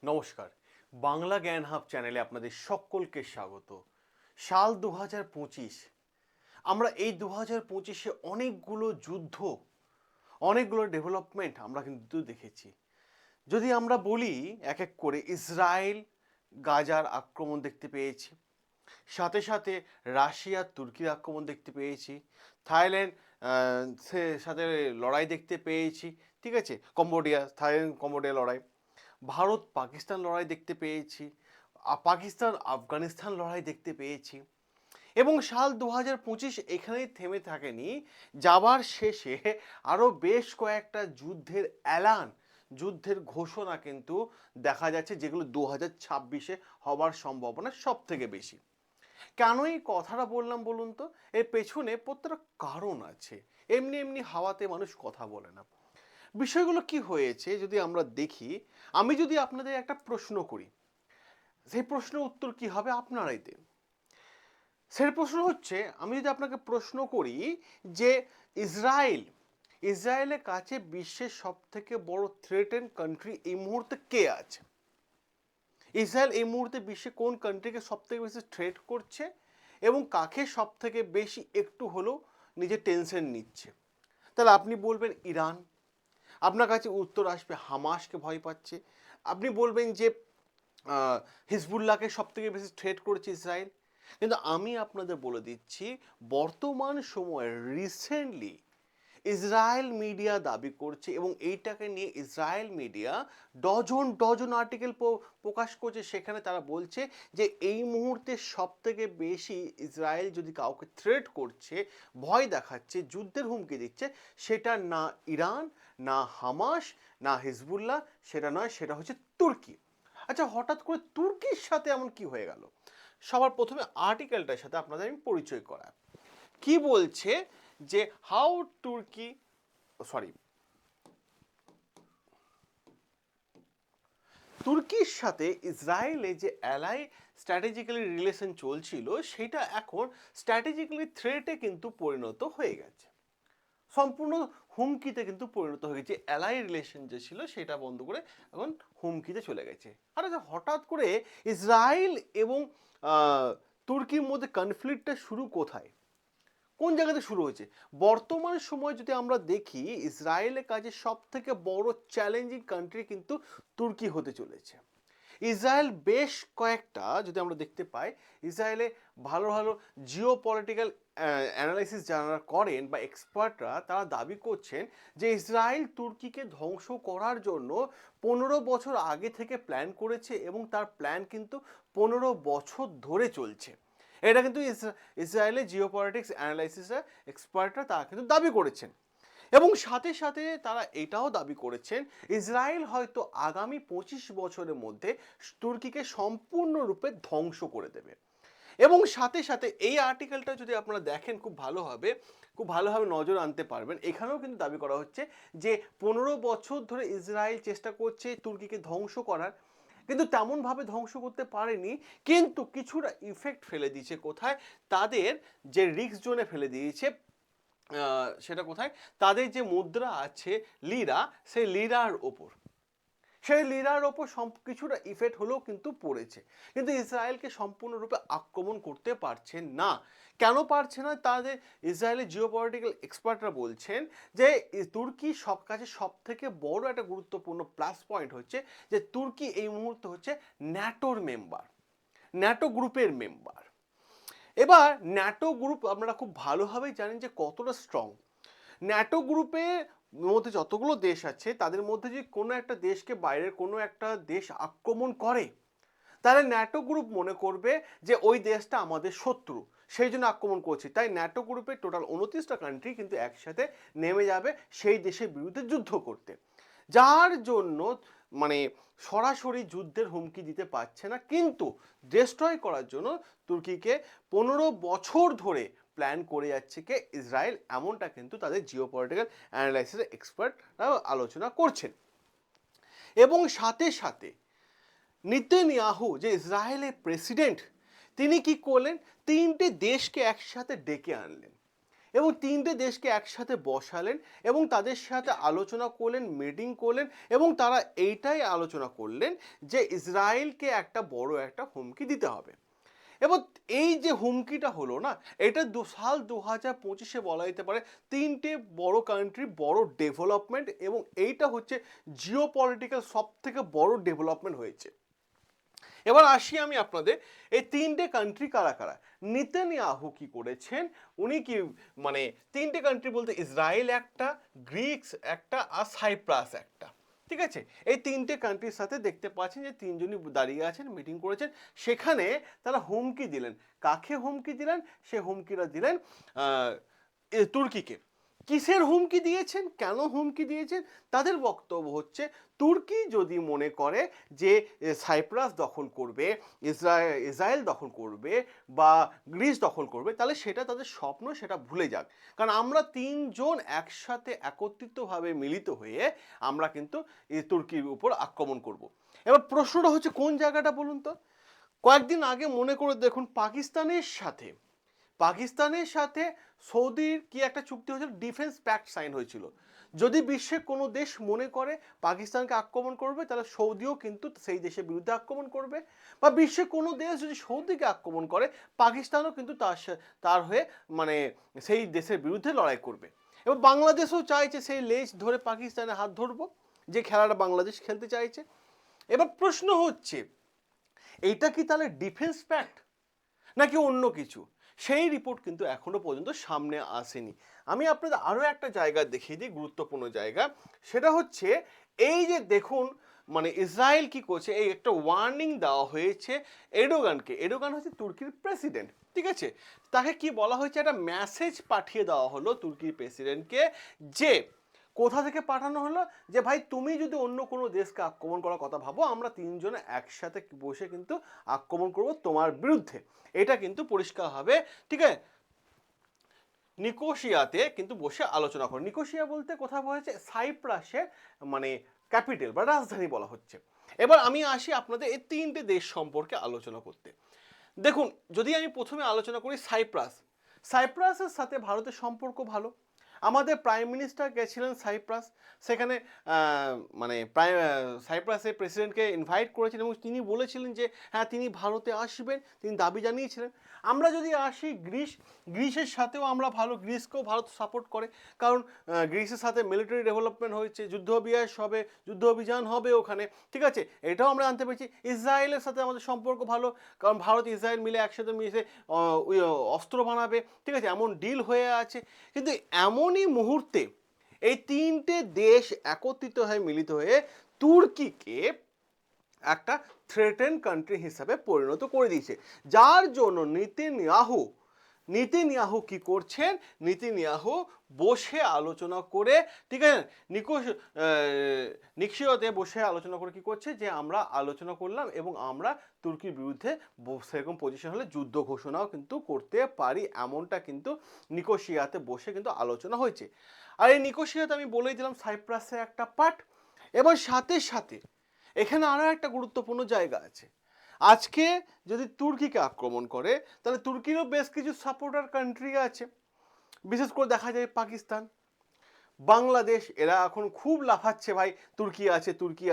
নমস্কার, বাংলা জ্ঞান হাব চ্যানেলে আপনাদের সকলকে স্বাগত। সাল 2025। আমরা এই 2025-এ অনেকগুলো যুদ্ধ, অনেকগুলো ডেভেলপমেন্ট আমরা কিন্তু দেখেছি। যদি আমরা বলি এক এক করে, ইসরায়েল গাজার আক্রমণ দেখতে পেয়েছি, সাথে সাথে রাশিয়া তুর্কির আক্রমণ দেখতে পেয়েছি, থাইল্যান্ড সাথে লড়াই দেখতে পেয়েছি, ঠিক আছে, থাইল্যান্ড কম্বোডিয়া লড়াই, ভারত পাকিস্তান লড়াই দেখতে পেয়েছি, পাকিস্তান আফগানিস্তান লড়াই দেখতে পেয়েছি। এবং সাল 2025 এখানেই থেমে থাকেনি, যাবার শেষে আরও বেশ কয়েকটা যুদ্ধের ঘোষণা কিন্তু দেখা যাচ্ছে, যেগুলো 2026-এ হবার সম্ভাবনা সব থেকে বেশি। কেন এই কথাটা বললাম বলুন তো? এর পেছনে প্রত্যেকটা কারণ আছে। এমনি এমনি হাওয়াতে মানুষ কথা বলে না। বিষয়গুলো কি হয়েছে যদি আমরা দেখি, আমি যদি আপনাদের একটা প্রশ্ন করি, সেই প্রশ্নের উত্তর কি হবে আপনারাই দেন। সেই প্রশ্ন হচ্ছে, আমি যদি আপনাকে প্রশ্ন করি যে ইসরায়েলের কাছে বিশ্বের সব থেকে বড় থ্রেটেন কান্ট্রি এই মুহূর্তে কে আছে? ইসরায়েল এই মুহূর্তে বিশ্বে কোন কান্ট্রিকে সব থেকে বেশি থ্রেট করছে এবং কাকে সব থেকে বেশি একটু হলেও নিজের টেনশন নিচ্ছে? তাহলে আপনি বলবেন ইরান, আপনার কাছে উত্তর আসবে হামাসকে ভয় পাচ্ছে, আপনি বলবেন যে হিজবুল্লাহকে সব থেকে বেশি থ্রেট করেছে ইসরায়েল। কিন্তু আমি আপনাদের বলে দিচ্ছি, বর্তমান সময়ে রিসেন্টলি ইসরায়েল মিডিয়া দাবি করছে, এবং এইটাকে নিয়ে ইসরায়েল মিডিয়া ডজন আর্টিকেল প্রকাশ করছে। সেখানে তারা বলছে যে এই মুহূর্তে সব থেকে বেশি ইসরায়েল যদি কাউকে থ্রেট করছে, ভয় দেখাচ্ছে, যুদ্ধের হুমকি দিচ্ছে, সেটা না ইরান, না হামাস, না হিজবুল্লাহ, সেটা নয়, সেটা হচ্ছে তুর্কি। আচ্ছা, হঠাৎ করে তুর্কির সাথে এমন কি হয়ে গেল? সবার প্রথমে আর্টিকেলটার সাথে আপনাদের আমি পরিচয় করা। কি বলছে যে হাউ তুর্কি তুর্কির সাথে ইসরায়েলে যে অ্যালাই স্ট্র্যাটেজিক্যালি রিলেশন চলছিল, সেটা এখন স্ট্র্যাটেজিক্যালি থ্রেটে কিন্তু পরিণত হয়ে গেছে, সম্পূর্ণ হুমকিতে কিন্তু পরিণত হয়ে গেছে। অ্যালাই রিলেশন যে ছিল সেটা বন্ধ করে এখন হুমকিতে চলে গেছে। আর হঠাৎ করে ইসরায়েল এবং তুর্কির মধ্যে কনফ্লিক্টটা শুরু কোথায়, কোন জায়গাতে শুরু হয়েছে? বর্তমান সময় যদি আমরা দেখি, ইসরায়েলের কাছে সব থেকে বড় চ্যালেঞ্জিং কান্ট্রি কিন্তু তুর্কি হতে চলেছে। ইসরায়েল বেশ কয়েকটা, যদি আমরা দেখতে পাই, ইসরায়েলে ভালো ভালো জিও পলিটিক্যাল অ্যানালাইসিস যারা করেন বা এক্সপার্টরা, তারা দাবি করছেন যে ইসরায়েল তুর্কিকে ধ্বংস করার জন্য 15 বছর আগে থেকে প্ল্যান করেছে, এবং তার প্ল্যান কিন্তু 15 বছর ধরে চলছে। এটা কিন্তু ইসরায়েলের জিও পলিটিক্স অ্যানালাইসিসের এক্সপার্টরা তারা কিন্তু দাবি করেছেন। এবং সাথে সাথে তারা এটাও দাবি করেছেন, ইসরায়েল হয়তো আগামী 25 বছরের মধ্যে তুর্কিকে সম্পূর্ণরূপে ধ্বংস করে দেবে। এবং সাথে সাথে এই আর্টিকেলটা যদি আপনারা দেখেন, খুব ভালোভাবে নজর আনতে পারবেন। এখানেও কিন্তু দাবি করা হচ্ছে যে 15 বছর ধরে ইসরায়েল চেষ্টা করছে তুর্কিকে ধ্বংস করার, কিন্তু তেমনভাবে ধ্বংস করতে পারেনি, কিন্তু কিছুটা ইফেক্ট ফেলে দিয়েছে। কোথায়? তাদের যে রিস্ক জোনে ফেলে দিয়েছে। সেটা কোথায়? তাদের যে মুদ্রা আছে লিরা, সেই লিরার ওপর কিছুটা ইফেক্ট হলেও কিন্তু পড়েছে, কিন্তু ইসরায়েলকে সম্পূর্ণরূপে আক্রমণ করতে পারছে না। কেন পারছে না? তাদের ইসরায়েলের জিওপলিটিক্যাল এক্সপার্টরা বলছেন যে তুর্কি কাছে সব থেকে বড় একটা গুরুত্বপূর্ণ প্লাস পয়েন্ট হচ্ছে যে তুর্কি এই মুহূর্তে হচ্ছে ন্যাটো গ্রুপের মেম্বার। এবার ন্যাটো গ্রুপ আপনারা খুব ভালোভাবেই জানেন যে কতটা স্ট্রং। ন্যাটো গ্রুপের মধ্যে যতগুলো দেশ আছে, তাদের মধ্যে যদি কোনো একটা দেশকে বাইরের কোনো একটা দেশ আক্রমণ করে, তাহলে ন্যাটো গ্রুপ মনে করবে যে ওই দেশটা আমাদের শত্রু, সেই জন্য আক্রমণ করছে। তাই ন্যাটো গ্রুপের টোটাল 29টা কান্ট্রি কিন্তু একসাথে নেমে যাবে সেই দেশের বিরুদ্ধে যুদ্ধ করতে, যার জন্য মানে সরাসরি যুদ্ধের হুমকি দিতে পারছে না, কিন্তু ডিস্ট্রয় করার জন্য তুর্কিকে 15 বছর ধরে প্ল্যান করে যাচ্ছে কে? ইসরায়েল। এমনটা কিন্তু তাদের জিওপলিটিক্যাল অ্যানালাইসিসের এক্সপার্টরাও আলোচনা করছেন। এবং সাথে সাথে নেতানিয়াহু, যে ইসরায়েলের প্রেসিডেন্ট, তিনি কি করলেন? 3টে দেশকে একসাথে ডেকে আনলেন এবং তিনটে দেশকে একসাথে বসালেন এবং তাদের সাথে আলোচনা করলেন, মিটিং করলেন এবং তারা এইটাই আলোচনা করলেন যে ইসরায়েলকে একটা বড় একটা হুমকি দিতে হবে। এবং এই যে হুমকিটা হলো না, এটা সাল 2025-এ বলা যেতে পারে তিনটে বড় কান্ট্রি বড় ডেভেলপমেন্ট, এবং এইটা হচ্ছে জিও পলিটিক্যাল সব থেকে বড় ডেভেলপমেন্ট হয়েছে। এবার আসি আমি আপনাদের, এই তিনটে কান্ট্রি কারা কারা। নেতানিয়াহু কি করেছেন, উনি কি মানে তিনটে কান্ট্রি বলতে ইসরায়েল একটা, গ্রিক্স একটা আর সাইপ্রাস একটা, ঠিক আছে। এই তিনটে কান্ট্রির সাথে দেখতে পাচ্ছেন যে তিনজনই দাঁড়িয়ে আছেন, মিটিং করেছেন, সেখানে তারা হুমকি দিলেন। কাকে হুমকি দিলেন? সে হুমকিটা দিলেন তুর্কিকে। কিসের হুমকি দিয়েছেন, কেন হুমকি দিয়েছেন? তাদের বক্তব্য হচ্ছে তুর্কি যদি মনে করে যে সাইপ্রাস দখল করবে, ইসরায়েল দখল করবে বা গ্রিস দখল করবে, তাহলে সেটা তাদের স্বপ্ন, সেটা ভুলে যাক। কারণ আমরা তিনজন একসাথে একত্রিতভাবে মিলিত হয়ে আমরা কিন্তু তুর্কির উপর আক্রমণ করব। এবার প্রশ্নটা হচ্ছে কোন জায়গাটা বলুন তো। কয়েকদিন আগে মনে করে দেখুন, পাকিস্তানের সাথে সৌদির কি একটা চুক্তি হয়েছিল, ডিফেন্স প্যাক্ট সাইন হয়েছিল। যদি বিশ্বের কোনো দেশ মনে করে পাকিস্তানকে আক্রমণ করবে, তাহলে সৌদিও কিন্তু সেই দেশের বিরুদ্ধে আক্রমণ করবে, বা বিশ্বের কোনো দেশ যদি সৌদিকে আক্রমণ করে, পাকিস্তানও কিন্তু তার হয়ে মানে সেই দেশের বিরুদ্ধে লড়াই করবে। এবার বাংলাদেশও চাইছে সেই লেজ ধরে পাকিস্তানের হাত ধরবো, যে খেলাটা বাংলাদেশ খেলতে চাইছে। এবার প্রশ্ন হচ্ছে, এইটা কি তাহলে ডিফেন্স প্যাক্ট নাকি অন্য কিছু? সেই রিপোর্ট কিন্তু এখনো পর্যন্ত সামনে আসেনি। আমি আপনাদের আরও একটা জায়গা দেখিয়ে দিই, গুরুত্বপূর্ণ জায়গা। সেটা হচ্ছে এই যে দেখুন, মানে ইসরায়েল কি করছে, এই একটা ওয়ার্নিং দেওয়া হয়েছে এরদোগানকে। এরদোগান হচ্ছে তুর্কির প্রেসিডেন্ট, ঠিক আছে। তাকে কি বলা হয়েছে, একটা মেসেজ পাঠিয়ে দেওয়া হলো তুর্কির প্রেসিডেন্টকে, যে কোথা থেকে পাঠানো হলো, যে ভাই তুমি যদি অন্য কোনো দেশকে আক্রমণ করার কথা ভাবো, আমরা তিনজনে একসাথে বসে কিন্তু আক্রমণ করব তোমার বিরুদ্ধে। এটা কিন্তু পরিষ্কার হবে, ঠিক আছে। নিকোশিয়াতে কিন্তু বসে আলোচনা করে। নিকোশিয়া বলতে কোথায় বলা হয়েছে, সাইপ্রাসের মানে ক্যাপিটাল বা রাজধানী বলা হচ্ছে। এবার আমি আসি আপনাদের এই তিনটে দেশ সম্পর্কে আলোচনা করতে। দেখুন, যদি আমি প্রথমে আলোচনা করি সাইপ্রাসের সাথে ভারতের সম্পর্ক ভালো। আমাদের প্রাইম মিনিস্টার গেছিলেন সাইপ্রাস, সেখানে মানে সাইপ্রাসের প্রেসিডেন্টকে ইনভাইট করেছিলেন এবং তিনি বলেছিলেন যে হ্যাঁ তিনি ভারতে আসবেন, তিনি দাবি জানিয়েছিলেন। আমরা যদি আসি গ্রিসের সাথেও আমরা ভালো, গ্রিসকেও ভারত সাপোর্ট করে, কারণ গ্রিসের সাথে মিলিটারি ডেভেলপমেন্ট হয়েছে, যুদ্ধ অভিযান হবে ওখানে, ঠিক আছে। এটাও আমরা জানতে পেরেছি। ইসরায়েলের সাথে আমাদের সম্পর্ক ভালো, কারণ ভারত ইসরায়েল মিলে একসাথে মিশে অস্ত্র বানাবে, ঠিক আছে, এমন ডিল হয়ে আছে। কিন্তু এমনই মুহূর্তে এই তিনটে দেশ একত্রিত হয়ে মিলিত হয়ে তুর্কিকে একটা থ্রেটেন কান্ট্রি হিসাবে পরিণত করে দিয়েছে, যার জন্য নেতানিয়াহু কি করছেন, নেতানিয়াহু বসে আলোচনা করে, ঠিক আছে, নিকোশিয়াতে বসে আলোচনা করে কি করছে, যে আমরা আলোচনা করলাম এবং আমরা তুর্কির বিরুদ্ধে সেরকম পজিশন হলে যুদ্ধ ঘোষণাও কিন্তু করতে পারি, এমনটা কিন্তু নিকোশিয়াতে বসে কিন্তু আলোচনা হয়েছে। আর এই নিকোশিয়াতে আমি বলেই দিলাম সাইপ্রাসের একটা পার্ট। এবং সাথে সাথে এখানে আরও একটা গুরুত্বপূর্ণ জায়গা আছে। আজকে যদি তুর্কিকে আক্রমণ করে, তাহলে তুর্কিরও বেশ কিছু সাপোর্টার কান্ট্রি আছে, বিশেষ করে দেখা যায় পাকিস্তান, বাংলাদেশ, এরা এখন খুব লাফাচ্ছে ভাই তুর্কি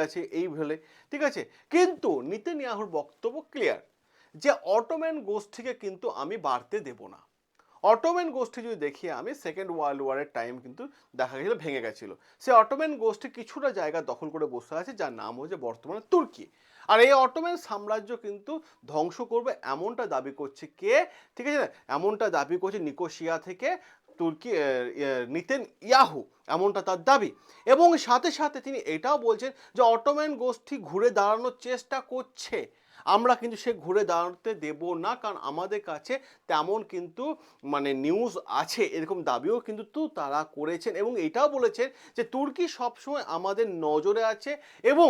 আছে এই বলে, ঠিক আছে। কিন্তু নেতানিয়াহুর বক্তব্য ক্লিয়ার, যে অটোম্যান গোষ্ঠীকে কিন্তু আমি বাড়তে দেব না। অটোম্যান গোষ্ঠী যদি দেখি আমি, সেকেন্ড ওয়ার্ল্ড ওয়ারের টাইম কিন্তু দেখা গেছিল ভেঙে গেছিল, সে অটোম্যান গোষ্ঠী কিছুটা জায়গা দখল করে বসে আছে, যার নাম হচ্ছে বর্তমানে তুর্কি। আর এই অটোম্যান সাম্রাজ্য কিন্তু ধ্বংস করবে এমনটা দাবি করছে কে, ঠিক আছে, এমনটা দাবি করছে নিকোশিয়া থেকে তুর্কি নেতানিয়াহু, এমনটা তার দাবি। এবং সাথে সাথে তিনি এটাও বলছেন যে অটোম্যান গোষ্ঠী ঘুরে দাঁড়ানোর চেষ্টা করছে, আমরা কিন্তু সে ঘুরে দাঁড়াতে দেব না, কারণ আমাদের কাছে তেমন কিন্তু মানে নিউজ আছে, এরকম দাবিও কিন্তু তারা করেছেন। এবং এটাও বলেছেন যে তুর্কি সবসময় আমাদের নজরে আছে। এবং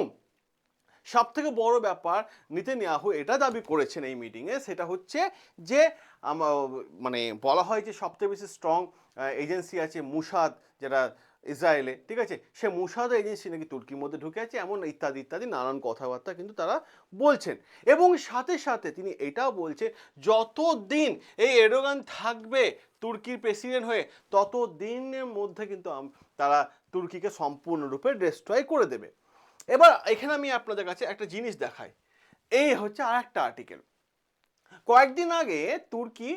সব থেকে বড় ব্যাপার, নেতানিয়াহু এটা দাবি করেছেন এই মিটিংয়ে, সেটা হচ্ছে যে মানে বলা হয় যে সবথেকে বেশি স্ট্রং এজেন্সি আছে মুসাদ, যেটা ইসরায়েলে, ঠিক আছে, সে মুসাদ এজেন্সি নাকি তুর্কির মধ্যে ঢুকে আছে, এমন ইত্যাদি ইত্যাদি নানান কথাবার্তা কিন্তু তারা বলছেন। এবং সাথে সাথে তিনি এটাও বলছে যতদিন এই এরদোগান থাকবে তুর্কির প্রেসিডেন্ট হয়ে, তত দিনের মধ্যে কিন্তু তারা তুর্কিকে সম্পূর্ণরূপে ডিস্ট্রয় করে দেবে। এবার এখানে আমি আপনাদের কাছে একটা জিনিস দেখাই। এই হচ্ছে আর একটা আর্টিকেল। কয়েকদিন আগে তুর্কি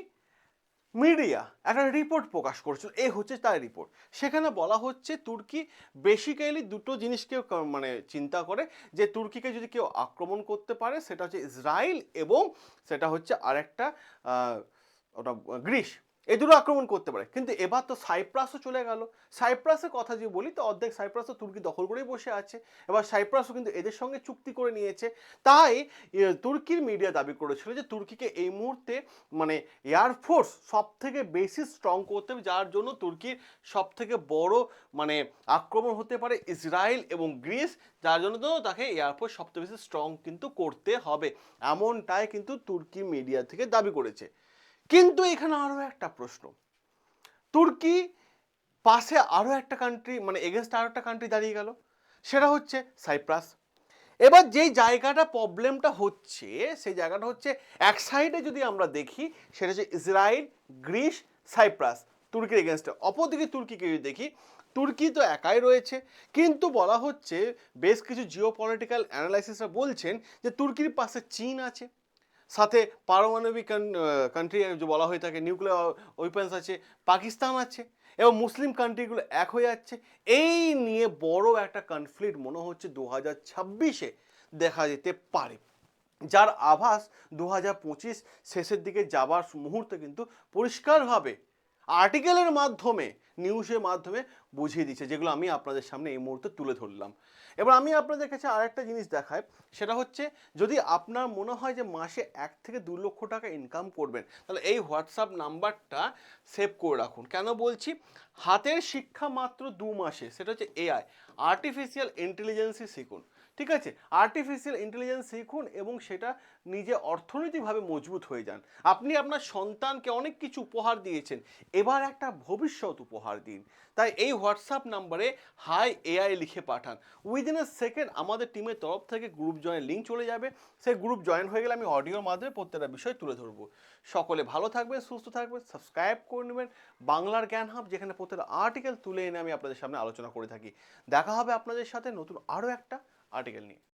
মিডিয়া একটা রিপোর্ট প্রকাশ করেছিল, এই হচ্ছে তার রিপোর্ট। সেখানে বলা হচ্ছে তুর্কি বেসিক্যালি দুটো জিনিসকে মানে চিন্তা করে, যে তুর্কিকে যদি কেউ আক্রমণ করতে পারে সেটা হচ্ছে ইসরায়েল, এবং সেটা হচ্ছে আরেকটা ওটা গ্রিস, এই দুটো আক্রমণ করতে পারে। কিন্তু এবার তো সাইপ্রাসও চলে গেল। সাইপ্রাসের কথা যদি বলি তো অর্ধেক সাইপ্রাস তো তুর্কি দখল করেই বসে আছে। এবার সাইপ্রাসও কিন্তু এদের সঙ্গে চুক্তি করে নিয়েছে। তাই তুর্কির মিডিয়া দাবি করেছিল যে তুর্কিকে এই মুহূর্তে মানে এয়ারফোর্স সব থেকে বেশি স্ট্রং করতে হবে, যার জন্য তুর্কির সব থেকে বড় মানে আক্রমণ হতে পারে ইসরায়েল এবং গ্রিস, যার জন্য তো তাকে এয়ারফোর্স সবচেয়ে বেশি স্ট্রং কিন্তু করতে হবে, এমনটাই কিন্তু তুর্কি মিডিয়া থেকে দাবি করেছে। কিন্তু এখানে আরো একটা প্রশ্ন, তুর্কি পাশে আরো একটা কান্ট্রি মানে এগেনস্ট আরো একটা কান্ট্রি দাঁড়িয়ে গেল, সেটা হচ্ছে সাইপ্রাস। এবার যেই জায়গাটা প্রবলেমটা হচ্ছে সেই জায়গাটা হচ্ছে এক সাইডে যদি আমরা দেখি সেটা হচ্ছে ইসরায়েল, গ্রিস, সাইপ্রাস তুর্কির এগেনস্টে। অপরদিকে তুর্কিকে যদি দেখি, তুর্কি তো একাই রয়েছে, কিন্তু বলা হচ্ছে বেশ কিছু জিও পলিটিক্যাল অ্যানালাইসিসরা বলছেন যে তুর্কির পাশে চীন আছে, সাথে পারমাণবিক কান্ট্রি যে বলা হয়ে থাকে, নিউক্লিয়ার ওয়েপন্স আছে, পাকিস্তান আছে, এবং মুসলিম কান্ট্রিগুলো এক হয়ে যাচ্ছে। এই নিয়ে বড় একটা কনফ্লিক্ট মনে হচ্ছে 2026-এ দেখা যেতে পারে, যার আভাস 2025 শেষের দিকে যাবার মুহূর্তে কিন্তু পরিষ্কারভাবে আর্টিকেলের মাধ্যমে, নিউজের মাধ্যমে বুঝিয়ে দিচ্ছে, যেগুলো আমি আপনাদের সামনে এই মুহূর্তে তুলে ধরলাম। এবার আমি আপনাদের কাছে আরেকটা জিনিস দেখাই, সেটা হচ্ছে যদি আপনার মনে হয় যে মাসে 1 থেকে 2 লক্ষ টাকা ইনকাম করবেন, তাহলে এই হোয়াটসঅ্যাপ নাম্বারটা সেভ করে রাখুন। কেন বলছি? হাতের শিক্ষা মাত্র 2 মাসে, সেটা হচ্ছে এআই, আর্টিফিশিয়াল ইন্টেলিজেন্সই শিখুন, ঠিক আছে? আর্টিফিশিয়াল ইন্টেলিজেন্স শিখুন এবং সেটা নিজে অর্থনৈতিকভাবে মজবুত হয়ে যান। আপনি আপনার সন্তানকে অনেক কিছু উপহার দিয়েছেন, এবার একটা ভবিষ্যৎ উপহার দিন। তাই এই হোয়াটসঅ্যাপ নাম্বারে হাই এআই লিখে পাঠান, উইদিন এ সেকেন্ড আমাদের টিমের তরফ থেকে গ্রুপ জয়েন লিঙ্ক চলে যাবে। সেই গ্রুপ জয়েন হয়ে গেলে আমি অডিওর মাধ্যমে প্রত্যেকটা বিষয় তুলে ধরবো। সকলে ভালো থাকবেন, সুস্থ থাকবেন, সাবস্ক্রাইব করে নেবেন বাংলার জ্ঞান হাব, যেখানে প্রত্যেকটা আর্টিকেল তুলে এনে আমি আপনাদের সামনে আলোচনা করে থাকি। দেখা হবে আপনাদের সাথে নতুন আরও একটা আর্টিকেল নিয়ে।